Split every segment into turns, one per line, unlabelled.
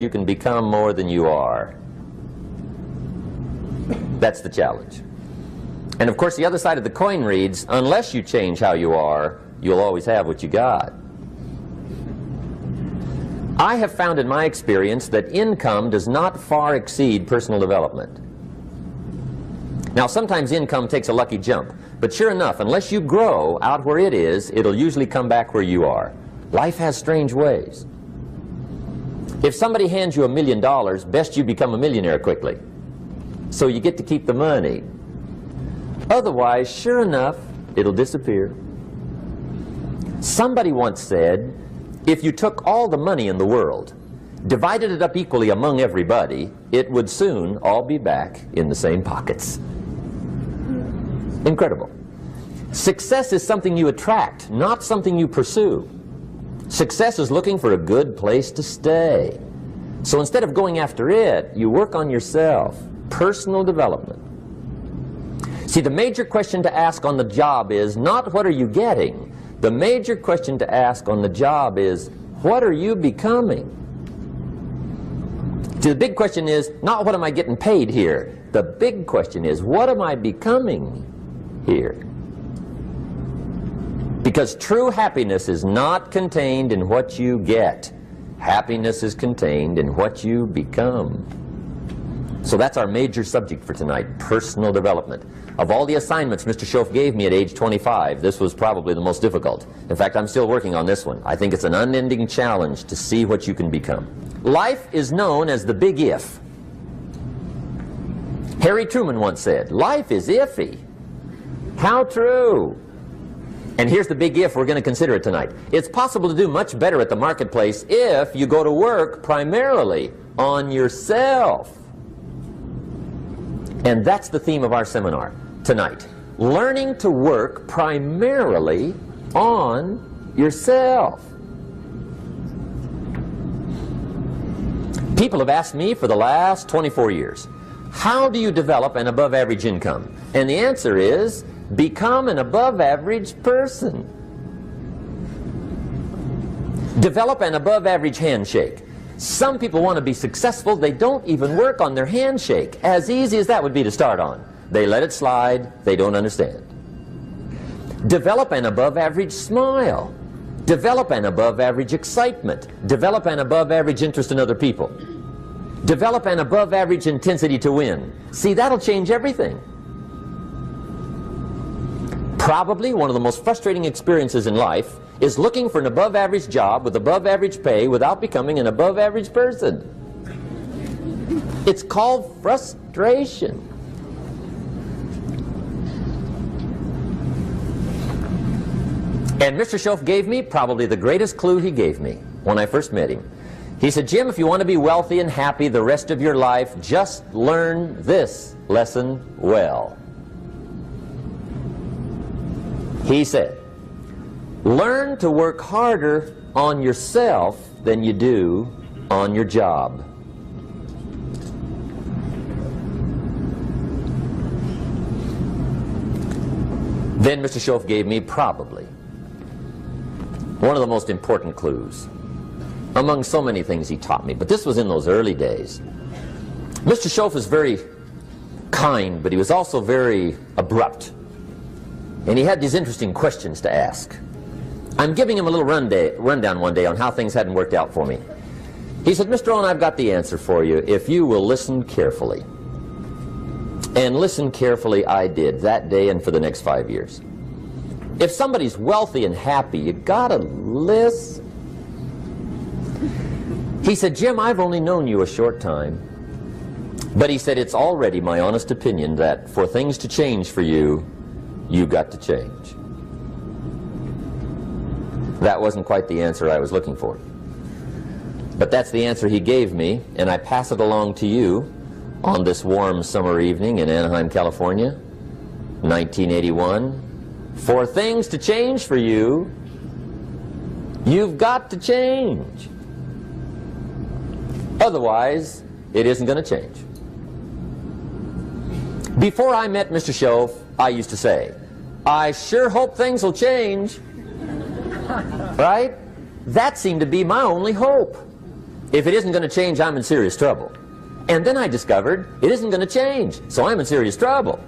you can become more than you are. That's the challenge. And of course the other side of the coin reads, unless you change how you are, you'll always have what you got. I have found in my experience that income does not far exceed personal development. Now sometimes income takes a lucky jump, but sure enough, unless you grow out where it is, it'll usually come back where you are. Life has strange ways. If somebody hands you $1 million, best you become a millionaire quickly, so you get to keep the money. Otherwise, sure enough, it'll disappear. Somebody once said, if you took all the money in the world, divided it up equally among everybody, it would soon all be back in the same pockets. Incredible. Success is something you attract, not something you pursue. Success is looking for a good place to stay. So instead of going after it, you work on yourself. Personal development. See, the major question to ask on the job is not what are you getting. The major question to ask on the job is what are you becoming? See, the big question is not what am I getting paid here. The big question is what am I becoming here? Because true happiness is not contained in what you get. Happiness is contained in what you become. So that's our major subject for tonight, personal development. Of all the assignments Mr. Shoaff gave me at age 25, this was probably the most difficult. In fact, I'm still working on this one. I think it's an unending challenge to see what you can become. Life is known as the big if. Harry Truman once said, life is iffy. How true. And here's the big if we're going to consider it tonight. It's possible to do much better at the marketplace if you go to work primarily on yourself. And that's the theme of our seminar tonight. Learning to work primarily on yourself. People have asked me for the last 24 years, how do you develop an above average income? And the answer is, become an above average person. Develop an above average handshake. Some people want to be successful, they don't even work on their handshake. As easy as that would be to start on. They let it slide, they don't understand. Develop an above average smile. Develop an above average excitement. Develop an above average interest in other people. Develop an above average intensity to win. See, that'll change everything. Probably one of the most frustrating experiences in life is looking for an above average job with above average pay without becoming an above average person. It's called frustration. And Mr. Shoaff gave me probably the greatest clue he gave me when I first met him. He said, Jim, if you want to be wealthy and happy the rest of your life, just learn this lesson well. He said, learn to work harder on yourself than you do on your job. Then Mr. Shoaff gave me probably one of the most important clues among so many things he taught me, but this was in those early days. Mr. Shoaff was very kind, but he was also very abrupt. And he had these interesting questions to ask. I'm giving him a little rundown one day on how things hadn't worked out for me. He said, Mr. Rohn, I've got the answer for you if you will listen carefully. And listen carefully I did that day and for the next 5 years. If somebody's wealthy and happy, you gotta listen. He said, Jim, I've only known you a short time. But he said, it's already my honest opinion that for things to change for you, you got to change. That wasn't quite the answer I was looking for. But that's the answer he gave me, and I pass it along to you on this warm summer evening in Anaheim, California, 1981. For things to change for you, you've got to change. Otherwise, it isn't going to change. Before I met Mr. Shoaff, I used to say, I sure hope things will change. Right? That seemed to be my only hope. If it isn't going to change, I'm in serious trouble. And then I discovered it isn't going to change, so I'm in serious trouble.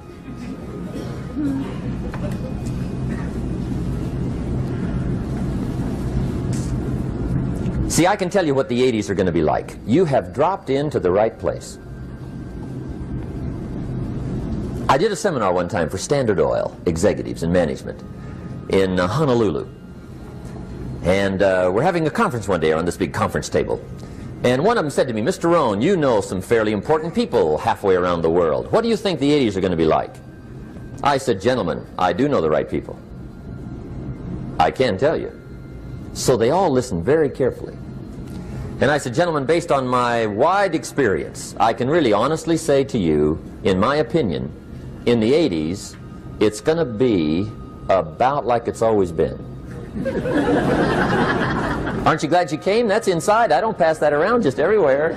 See, I can tell you what the 80s are going to be like. You have dropped into the right place. I did a seminar one time for Standard Oil executives and management in Honolulu. And we're having a conference one day on this big conference table. And one of them said to me, Mr. Rohn, you know some fairly important people halfway around the world. What do you think the 80s are going to be like? I said, gentlemen, I do know the right people. I can tell you. So they all listened very carefully. And I said, gentlemen, based on my wide experience, I can really honestly say to you, in my opinion, in the 80s, it's going to be about like it's always been. Aren't you glad you came? That's inside. I don't pass that around just everywhere.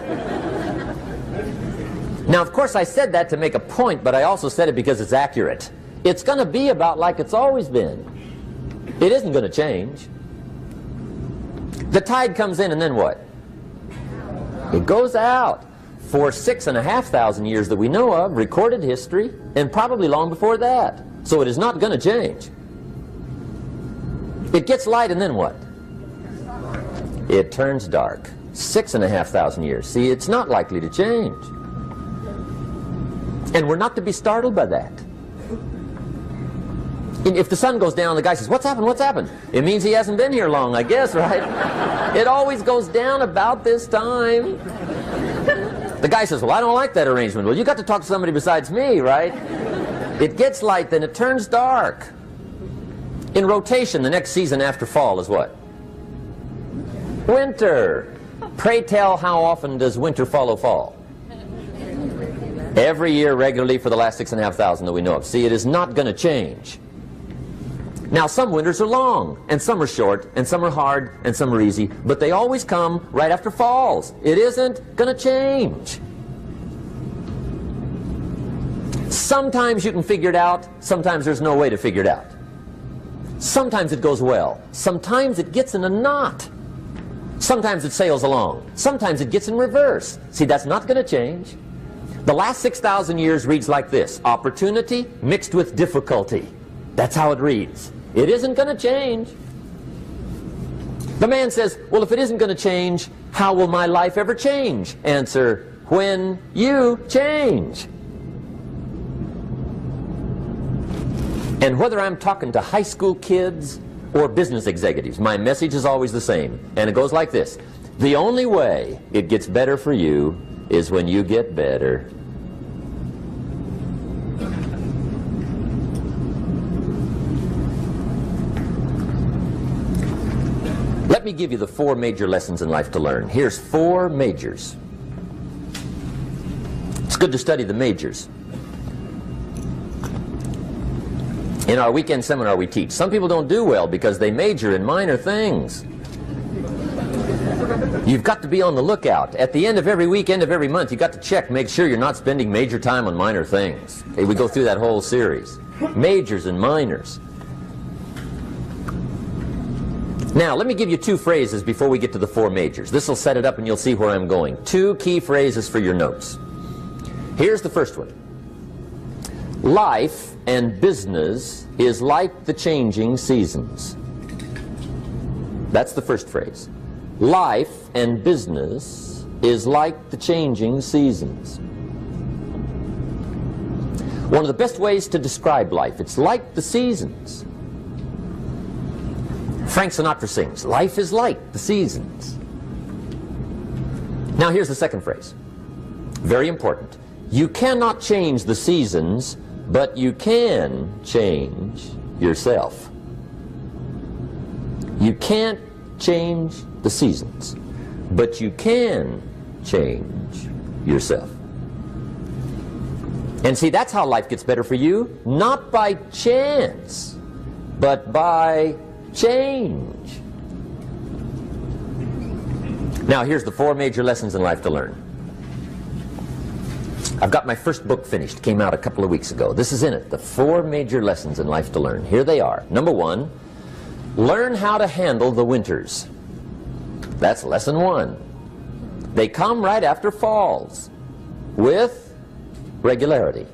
Now, of course, I said that to make a point, but I also said it because it's accurate. It's going to be about like it's always been. It isn't going to change. The tide comes in, and then what? It goes out. For 6,500 years that we know of, recorded history, and probably long before that. So it is not going to change. It gets light, and then what? It turns dark. 6,500 years. See, it's not likely to change. And we're not to be startled by that. If the sun goes down, the guy says, what's happened, what's happened? It means he hasn't been here long, I guess, right? It always goes down about this time. The guy says, well, I don't like that arrangement. Well, you got to talk to somebody besides me, right? It gets light, then it turns dark. In rotation, the next season after fall is what? Winter. Pray tell, how often does winter follow fall? Every year regularly for the last 6,500 that we know of. See, it is not going to change. Now, some winters are long, and some are short, and some are hard, and some are easy, but they always come right after falls. It isn't going to change. Sometimes you can figure it out, sometimes there's no way to figure it out. Sometimes it goes well, sometimes it gets in a knot. Sometimes it sails along, sometimes it gets in reverse. See, that's not going to change. The last 6,000 years reads like this: opportunity mixed with difficulty. That's how it reads. It isn't going to change. The man says, well, if it isn't going to change, how will my life ever change? Answer, when you change. And whether I'm talking to high school kids or business executives, my message is always the same. And it goes like this: the only way it gets better for you is when you get better. Let me give you the 4 major lessons in life to learn. Here's 4 majors. It's good to study the majors. In our weekend seminar we teach. Some people don't do well because they major in minor things. You've got to be on the lookout. At the end of every week, end of every month, you've got to check, make sure you're not spending major time on minor things. Okay, we go through that whole series. Majors and minors. Now, let me give you 2 phrases before we get to the 4 majors. This will set it up and you'll see where I'm going. 2 key phrases for your notes. Here's the first one. Life and business is like the changing seasons. That's the first phrase. Life and business is like the changing seasons. One of the best ways to describe life, it's like the seasons. Frank Sinatra sings, life is like the seasons. Now here's the second phrase. Very important. You cannot change the seasons, but you can change yourself. You can't change the seasons, but you can change yourself. And see, that's how life gets better for you, not by chance, but by change. Now here's the 4 major lessons in life to learn. I've got my first book finished, came out a couple of weeks ago. This is in it, the 4 major lessons in life to learn. Here they are. Number 1, learn how to handle the winters. That's lesson 1. They come right after falls with regularity.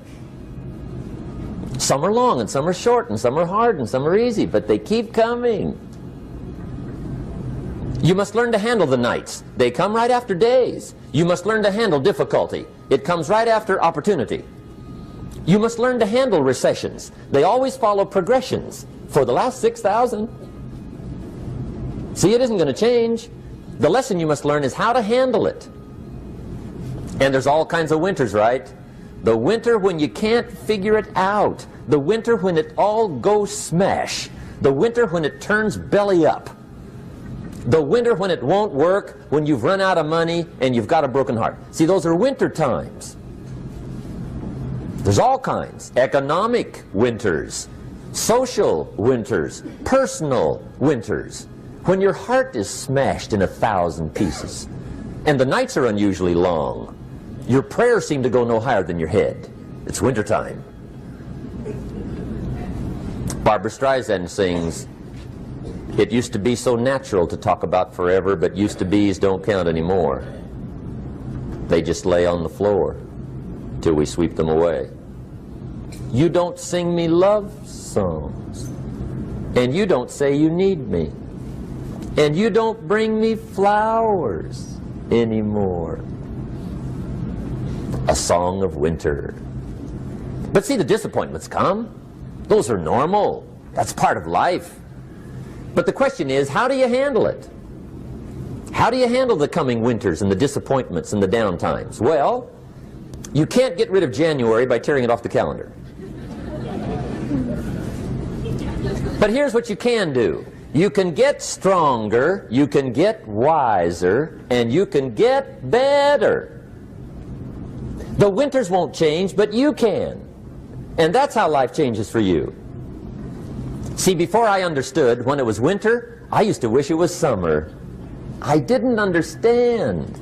Some are long and some are short and some are hard and some are easy, but they keep coming. You must learn to handle the nights. They come right after days. You must learn to handle difficulty. It comes right after opportunity. You must learn to handle recessions. They always follow progressions for the last 6,000. See, it isn't going to change. The lesson you must learn is how to handle it. And there's all kinds of winters, right? The winter when you can't figure it out. The winter when it all goes smash. The winter when it turns belly up. The winter when it won't work, when you've run out of money and you've got a broken heart. See, those are winter times. There's all kinds. Economic winters, social winters, personal winters. When your heart is smashed in 1,000 pieces and the nights are unusually long, your prayers seem to go no higher than your head. It's wintertime. Barbra Streisand sings, "It used to be so natural to talk about forever, but used to be's don't count anymore. They just lay on the floor till we sweep them away. You don't sing me love songs, and you don't say you need me, and you don't bring me flowers anymore." A song of winter. But see, the disappointments come. Those are normal. That's part of life. But the question is, how do you handle it? How do you handle the coming winters and the disappointments and the down times? Well, you can't get rid of January by tearing it off the calendar. But here's what you can do. You can get stronger, you can get wiser, and you can get better. The winters won't change, but you can. And that's how life changes for you. See, before I understood, when it was winter, I used to wish it was summer. I didn't understand.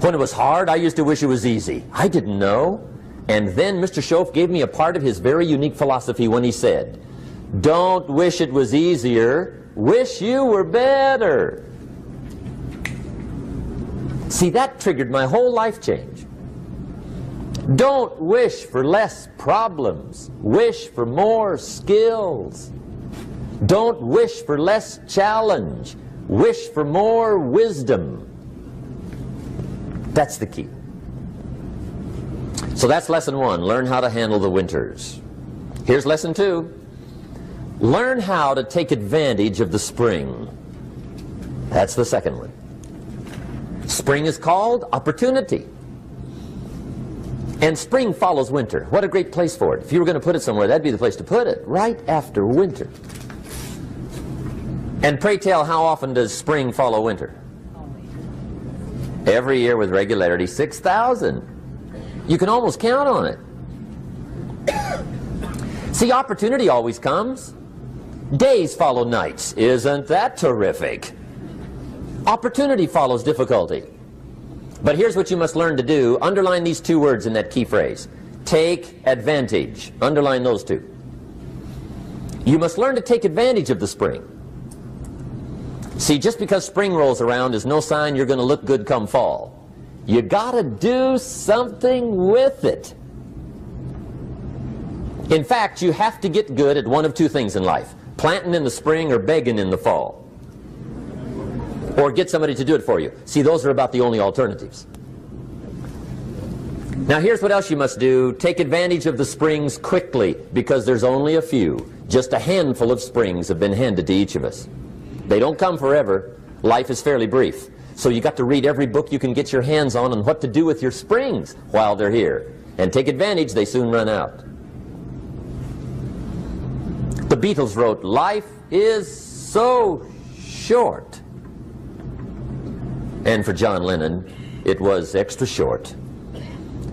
When it was hard, I used to wish it was easy. I didn't know. And then Mr. Shoaff gave me a part of his very unique philosophy when he said, "Don't wish it was easier, wish you were better." See, that triggered my whole life change. Don't wish for less problems, wish for more skills. Don't wish for less challenge, wish for more wisdom. That's the key. So that's lesson one, learn how to handle the winters. Here's lesson two, learn how to take advantage of the spring. That's the second one. Spring is called opportunity. And spring follows winter. What a great place for it. If you were going to put it somewhere, that'd be the place to put it, right after winter. And pray tell, how often does spring follow winter? Every year with regularity, 6,000. You can almost count on it. See, opportunity always comes. Days follow nights. Isn't that terrific? Opportunity follows difficulty. But here's what you must learn to do. Underline these two words in that key phrase. Take advantage. Underline those two. You must learn to take advantage of the spring. See, just because spring rolls around is no sign you're going to look good come fall. You got to do something with it. In fact, you have to get good at one of two things in life. Planting in the spring or begging in the fall. Or get somebody to do it for you. See, those are about the only alternatives. Now here's what else you must do. Take advantage of the springs quickly, because there's only a few. Just a handful of springs have been handed to each of us. They don't come forever. Life is fairly brief. So you got to read every book you can get your hands on what to do with your springs while they're here. And take advantage, they soon run out. The Beatles wrote, "Life is so short." And for John Lennon, it was extra short.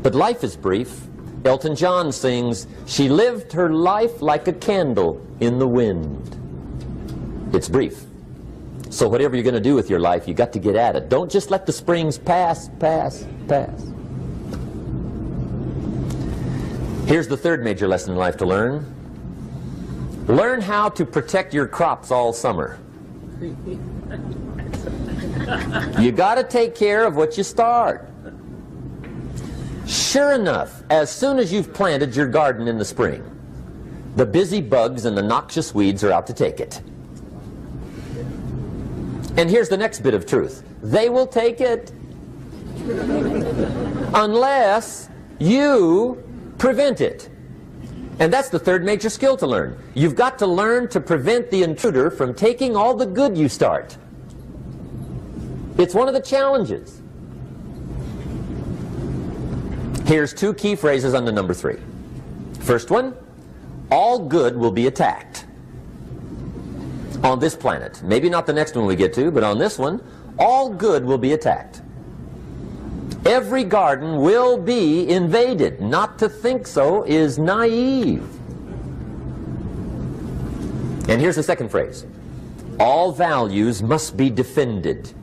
But life is brief. Elton John sings, "She lived her life like a candle in the wind." It's brief. So whatever you're going to do with your life, you got to get at it. Don't just let the springs pass. Here's the third major lesson in life to learn. Learn how to protect your crops all summer. You got to take care of what you start. Sure enough, as soon as you've planted your garden in the spring, the busy bugs and the noxious weeds are out to take it. And here's the next bit of truth. They will take it unless you prevent it. And that's the third major skill to learn. You've got to learn to prevent the intruder from taking all the good you start. It's one of the challenges. Here's two key phrases under number 3. First one, all good will be attacked. On this planet. Maybe not the next one we get to, but on this one, all good will be attacked. Every garden will be invaded. Not to think so is naive. And here's the second phrase. All values must be defended.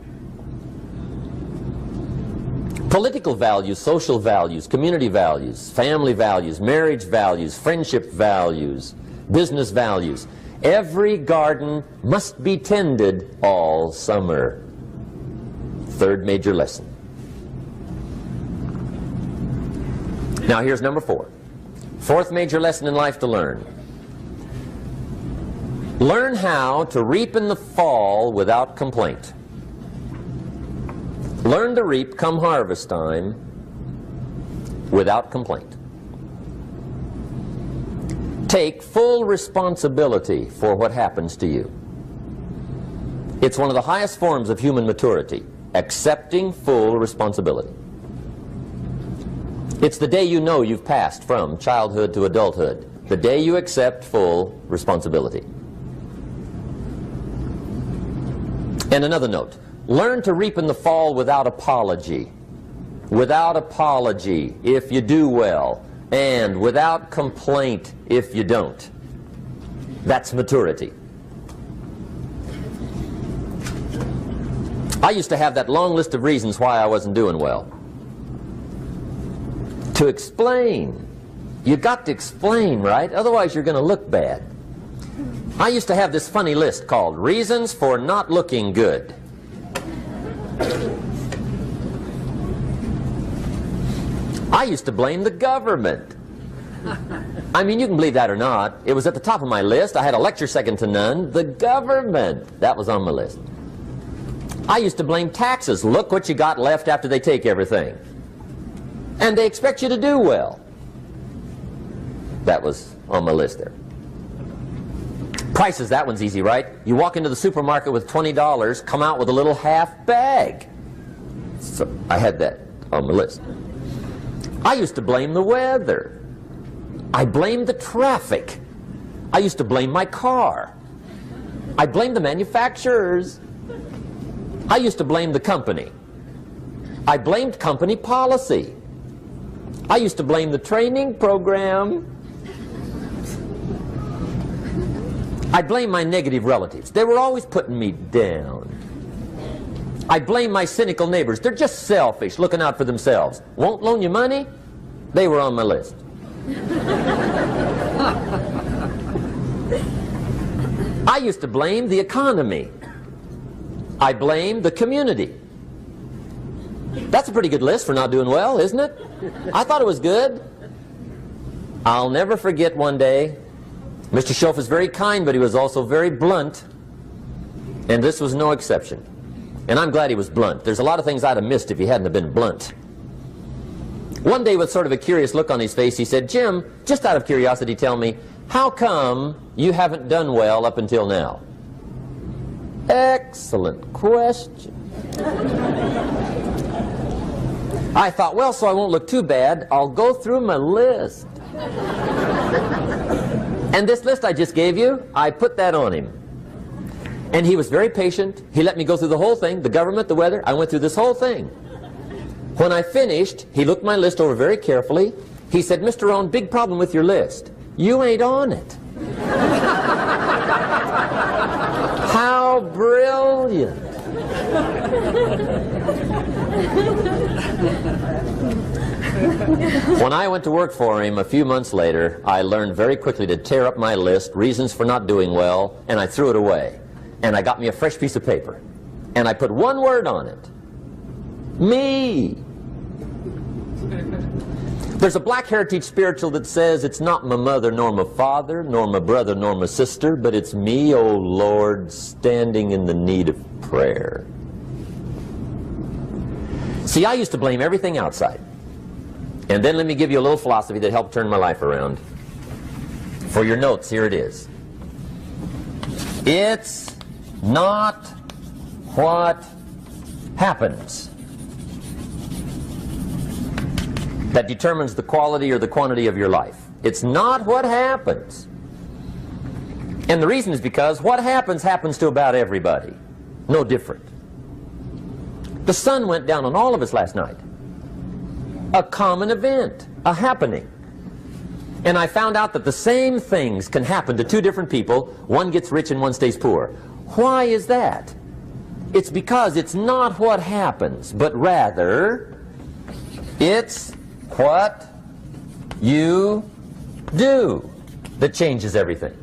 Political values, social values, community values, family values, marriage values, friendship values, business values. Every garden must be tended all summer. Third major lesson. Now here's number 4. Fourth major lesson in life to learn. Learn how to reap in the fall without complaint. Learn to reap come harvest time without complaint. Take full responsibility for what happens to you. It's one of the highest forms of human maturity, accepting full responsibility. It's the day you know you've passed from childhood to adulthood, the day you accept full responsibility. And another note. Learn to reap in the fall without apology. Without apology if you do well, and without complaint if you don't. That's maturity. I used to have that long list of reasons why I wasn't doing well. To explain. You got to explain, right? Otherwise you're going to look bad. I used to have this funny list called Reasons for Not Looking Good. I used to blame the government. I mean, you can believe that or not. It was at the top of my list. I had a lecture second to none. The government. That was on my list. I used to blame taxes. Look what you got left after they take everything. And they expect you to do well. That was on my list there. Prices, that one's easy, right? You walk into the supermarket with $20, come out with a little half bag. So I had that on my list. I used to blame the weather. I blamed the traffic. I used to blame my car. I blamed the manufacturers. I used to blame the company. I blamed company policy. I used to blame the training program. I blame my negative relatives. They were always putting me down. I blame my cynical neighbors. They're just selfish, looking out for themselves. Won't loan you money? They were on my list. I used to blame the economy. I blamed the community. That's a pretty good list for not doing well, isn't it? I thought it was good. I'll never forget one day. Mr. Shoaff was very kind, but he was also very blunt. And this was no exception. And I'm glad he was blunt. There's a lot of things I'd have missed if he hadn't have been blunt. One day, with sort of a curious look on his face, he said, "Jim, just out of curiosity, tell me, how come you haven't done well up until now?" Excellent question. I thought, well, so I won't look too bad, I'll go through my list. And this list I just gave you, I put that on him. And he was very patient. He let me go through the whole thing, the government, the weather. I went through this whole thing. When I finished, he looked my list over very carefully. He said, "Mr. Rohn, big problem with your list. You ain't on it." How brilliant. When I went to work for him a few months later, I learned very quickly to tear up my list, reasons for not doing well, and I threw it away. And I got me a fresh piece of paper. and I put one word on it. Me. There's a Black Heritage spiritual that says it's not my mother nor my father, nor my brother nor my sister, but it's me, oh Lord, standing in the need of prayer. See, I used to blame everything outside. And then let me give you a little philosophy that helped turn my life around. For your notes, here it is. It's not what happens that determines the quality or the quantity of your life. It's not what happens. And the reason is because what happens happens to about everybody. No different. The sun went down on all of us last night. A common event, a happening. And I found out that the same things can happen to two different people. One gets rich and one stays poor. Why is that? It's because it's not what happens, but rather it's what you do that changes everything.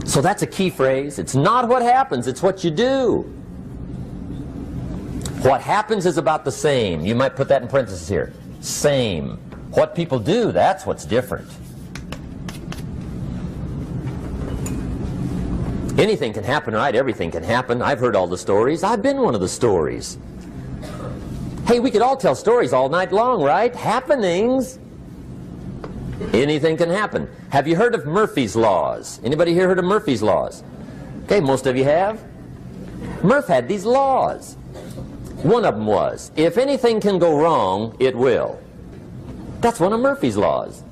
So that's a key phrase. It's not what happens, it's what you do. What happens is about the same. You might put that in parentheses here. Same. What people do, that's what's different. Anything can happen, right? Everything can happen. I've heard all the stories. I've been one of the stories. Hey, we could all tell stories all night long, right? Happenings. Anything can happen. Have you heard of Murphy's Laws? Anybody here heard of Murphy's Laws? Okay, most of you have. Murph had these laws. One of them was, if anything can go wrong, it will. That's one of Murphy's Laws.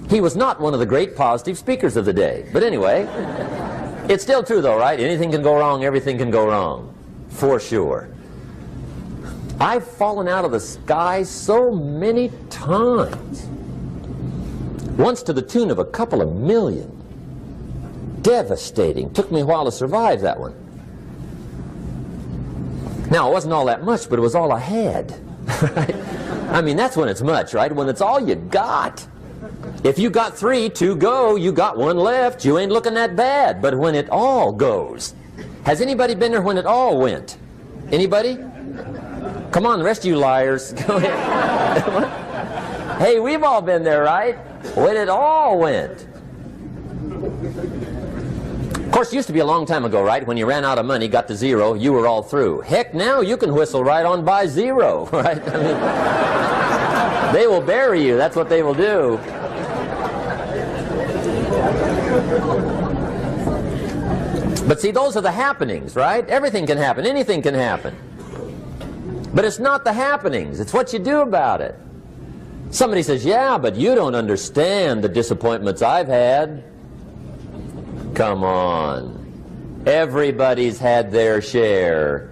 He was not one of the great positive speakers of the day. But anyway, it's still true though, right? Anything can go wrong, everything can go wrong. For sure. I've fallen out of the sky so many times. Once to the tune of a couple of million. Devastating. Took me a while to survive that one. Now, it wasn't all that much, but it was all I had. Right? I mean, that's when it's much, right? When it's all you got. If you got 3, 2 go, you got 1 left, you ain't looking that bad. But when it all goes, has anybody been there when it all went? Anybody? Come on, the rest of you liars. Go ahead. Hey, we've all been there, right? When it all went. Of course, it used to be a long time ago, right? When you ran out of money, got to 0, you were all through. Heck, now you can whistle right on by 0, right? I mean, they will bury you. That's what they will do. But see, those are the happenings, right? Everything can happen. Anything can happen. But it's not the happenings. It's what you do about it. Somebody says, yeah, but you don't understand the disappointments I've had. Come on. Everybody's had their share.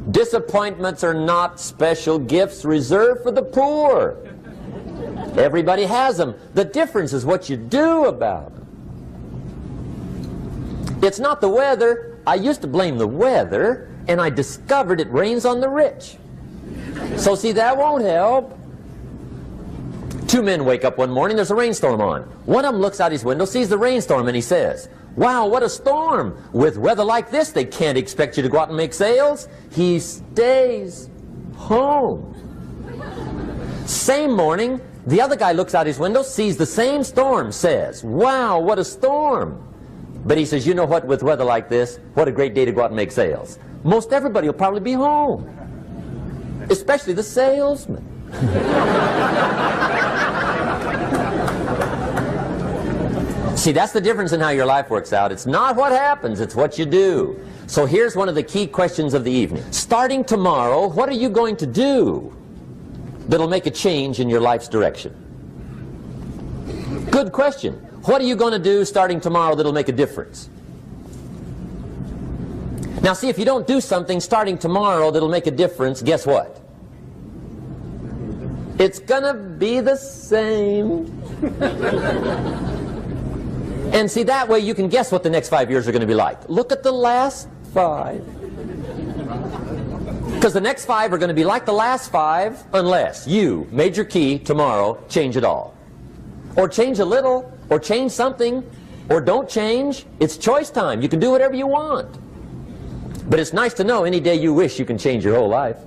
Disappointments are not special gifts reserved for the poor. Everybody has them. The difference is what you do about them. It's not the weather. I used to blame the weather, and I discovered it rains on the rich. So see, that won't help. 2 men wake up one morning, there's a rainstorm on. One of them looks out his window, sees the rainstorm, and he says, wow, what a storm. With weather like this, they can't expect you to go out and make sales. He stays home. Same morning, the other guy looks out his window, sees the same storm, says, wow, what a storm. But he says, you know what, with weather like this, what a great day to go out and make sales. Most everybody will probably be home, especially the salesman. See, that's the difference in how your life works out. It's not what happens, it's what you do. So here's one of the key questions of the evening. Starting tomorrow, what are you going to do that'll make a change in your life's direction? Good question. What are you going to do starting tomorrow that'll make a difference? Now see, if you don't do something starting tomorrow that'll make a difference, guess what? It's gonna be the same. And see, that way you can guess what the next 5 years are going to be like. Look at the last 5. Because the next 5 are going to be like the last 5 unless you, major key, tomorrow, change it all. Or change a little, or change something. or don't change. It's choice time. You can do whatever you want. But it's nice to know any day you wish you can change your whole life.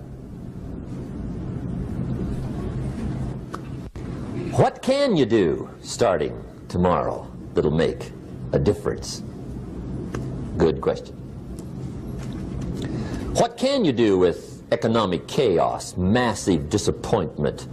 What can you do starting tomorrow that'll make a difference? Good question. What can you do with economic chaos, massive disappointment,